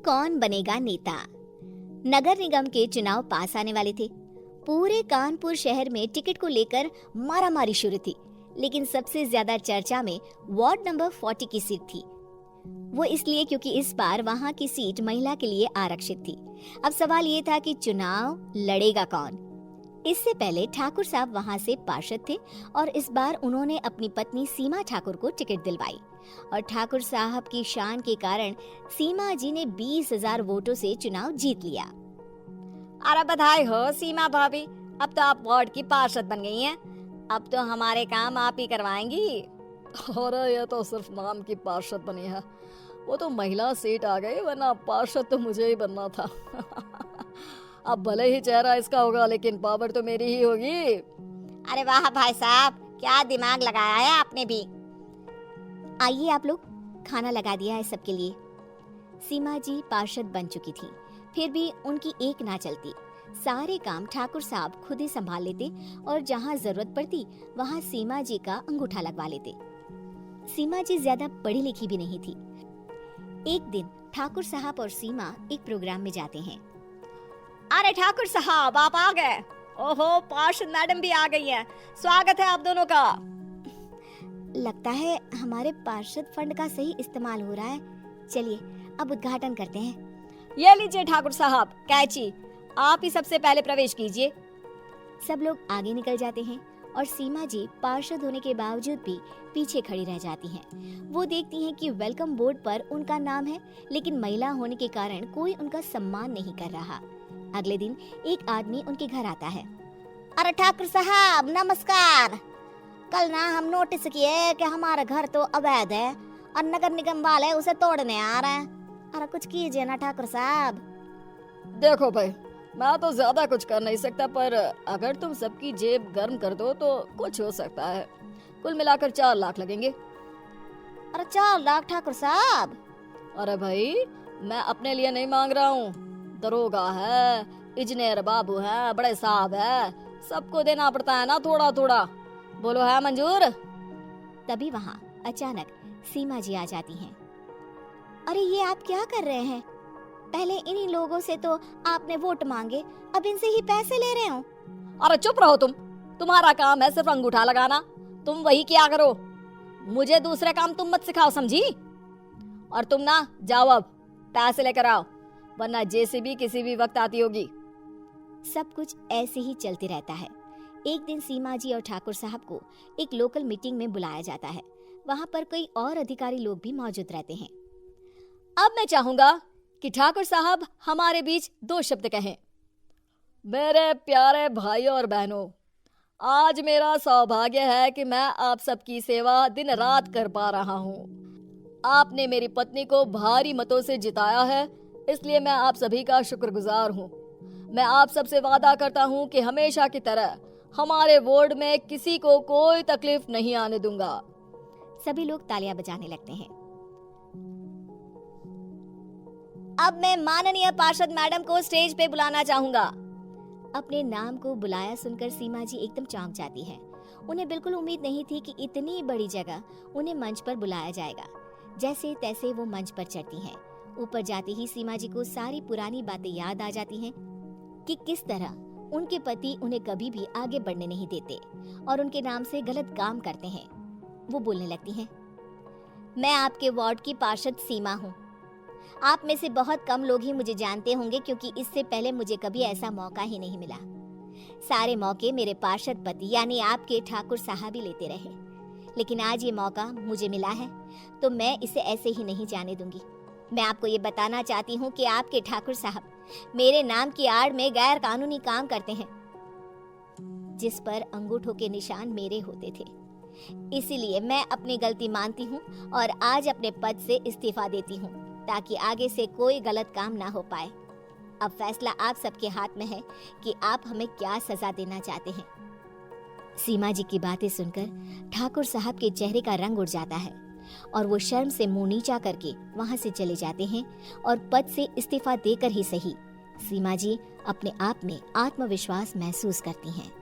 कौन बनेगा नेता। नगर निगम के चुनाव पास आने वाले थे। पूरे कानपुर शहर में टिकट को लेकर मारामारी शुरू थी, लेकिन सबसे ज्यादा चर्चा में वार्ड नंबर 40 की सीट थी। वो इसलिए क्योंकि इस बार वहां की सीट महिला के लिए आरक्षित थी। अब सवाल ये था कि चुनाव लड़ेगा कौन। इससे पहले ठाकुर साहब वहां से पार्षद थे और इस बार उन्होंने अपनी पत्नी सीमा ठाकुर को टिकट दिलवाई और ठाकुर साहब की शान के कारण सीमा जी ने 20,000 वोटों से चुनाव जीत लिया। अरे बधाई हो सीमा भाभी, अब तो आप वार्ड की पार्षद बन गई हैं। अब तो हमारे काम आप ही करवाएंगी। अरे ये तो सिर्फ नाम की पार्षद बनी है, वो तो महिला सीट आ गई, वरना पार्षद तो मुझे ही बनना था। अब भले ही चेहरा इसका होगा लेकिन पावर तो मेरी ही होगी। अरे वाह भाई साहब, क्या दिमाग लगाया है आपने भी। आइए आप लोग, खाना लगा दिया है सबके लिए। सीमा जी पार्षद बन चुकी थी, फिर भी उनकी एक ना चलती। सारे काम ठाकुर साहब खुद ही संभाल लेते और जहाँ जरूरत पड़ती वहाँ सीमा जी का अंगूठा लगवा लेते। सीमा जी ज्यादा पढ़ी लिखी भी नहीं थी। एक दिन ठाकुर साहब और सीमा एक प्रोग्राम में जाते हैं। अरे ठाकुर साहब, आप आ गए। ओहो, पार्षद मैडम भी आ गई हैं। स्वागत है आप दोनों का। लगता है हमारे पार्षद फंड का सही इस्तेमाल हो रहा है। चलिए अब उद्घाटन करते हैं। ये लीजिए ठाकुर साहब कैची, आप ही सबसे पहले प्रवेश कीजिए। सब लोग आगे निकल जाते हैं और सीमा जी पार्षद होने के बावजूद भी पीछे खड़ी रह जाती हैं। वो देखती हैं कि वेलकम बोर्ड पर उनका नाम है, लेकिन महिला होने के कारण कोई उनका सम्मान नहीं कर रहा। अगले दिन एक आदमी उनके घर आता है। अरे ठाकुर साहब नमस्कार। कल ना हम नोटिस किए कि हमारा घर तो अवैध है और नगर निगम वाले उसे तोड़ने आ रहे हैं। अरे कुछ कीजिए ना ठाकुर साहब। देखो भाई, मैं तो ज्यादा कुछ कर नहीं सकता, पर अगर तुम सबकी जेब गर्म कर दो तो कुछ हो सकता है। कुल मिलाकर 4 लाख लगेंगे। अरे 4 लाख ठाकुर साहब? अरे भाई, मैं अपने लिए नहीं मांग रहा हूँ। दरोगा है, इंजीनियर बाबू है, बड़े साहब है, सबको देना पड़ता है ना थोड़ा थोड़ा। बोलो है मंजूर? तभी वहाँ अचानक सीमा जी आ जाती हैं। अरे ये आप क्या कर रहे हैं? पहले इन्हीं लोगों से तो आपने वोट मांगे, अब इनसे ही पैसे ले रहे हो। अरे चुप रहो तुम, तुम्हारा काम है सिर्फ अंगूठा लगाना, तुम वही किया करो। मुझे दूसरे काम तुम मत सिखाओ, समझी? और तुम ना जाओ, अब पैसे लेकर आओ, वरना जेसीबी किसी भी वक्त आती होगी। सब कुछ ऐसे ही चलते रहता है। एक दिन सीमा जी और ठाकुर साहब को एक लोकल मीटिंग में बुलाया जाता है। वहाँ पर कई और अधिकारी लोग भी मौजूद रहते हैं। अब मैं चाहूंगा कि ठाकुर साहब हमारे बीच 2 शब्द कहें। मेरे प्यारे भाइयों और बहनों, आज मेरा सौभाग्य है कि मैं आप सबकी सेवा दिन रात कर पा रहा हूँ। आपने मेरी पत्नी को भारी मतों से जिताया है, इसलिए मैं आप सभी का शुक्रगुजार हूँ। मैं आप सबसे वादा करता हूँ कि हमेशा की तरह हमारे वार्ड में किसी को कोई तकलीफ नहीं आने दूंगा। सभी लोग तालियां बजाने लगते हैं। अब मैं माननीय पार्षद मैडम को स्टेज पे बुलाना चाहूंगा। अपने नाम को बुलाया सुनकर सीमा जी एकदम चौंक जाती है। उन्हें बिल्कुल उम्मीद नहीं थी कि इतनी बड़ी जगह उन्हें मंच पर बुलाया जाएगा। जैसे तैसे वो मंच पर चढ़ती हैं। ऊपर जाते ही सीमा जी को सारी पुरानी बातें याद आ जाती हैं कि किस तरह उनके पति उन्हें कभी भी आगे बढ़ने नहीं देते और उनके नाम से गलत काम करते हैं। वो बोलने लगती हैं, मैं आपके वार्ड की पार्षद सीमा हूँ। आप में से बहुत कम लोग ही मुझे जानते होंगे, क्योंकि इससे पहले मुझे कभी ऐसा मौका ही नहीं मिला। सारे मौके मेरे पार्षद पति यानी आपके ठाकुर साहब ही लेते रहे, लेकिन आज ये मौका मुझे मिला है तो मैं इसे ऐसे ही नहीं जाने दूंगी। मैं आपको ये बताना चाहती हूँ कि आपके ठाकुर साहब मेरे नाम की आड़ में गैर कानूनी काम करते हैं, जिस पर अंगूठों के निशान मेरे होते थे। इसीलिए मैं अपनी गलती मानती हूँ और आज अपने पद से इस्तीफा देती हूँ, ताकि आगे से कोई गलत काम ना हो पाए। अब फैसला आप सबके हाथ में है कि आप हमें क्या सजा देना चाहते हैं। सीमा जी की बातें सुनकर ठाकुर साहब के चेहरे का रंग उड़ जाता है और वो शर्म से मुंह नीचा करके वहां से चले जाते हैं और पद से इस्तीफा देकर ही सही सीमा जी अपने आप में आत्मविश्वास महसूस करती हैं।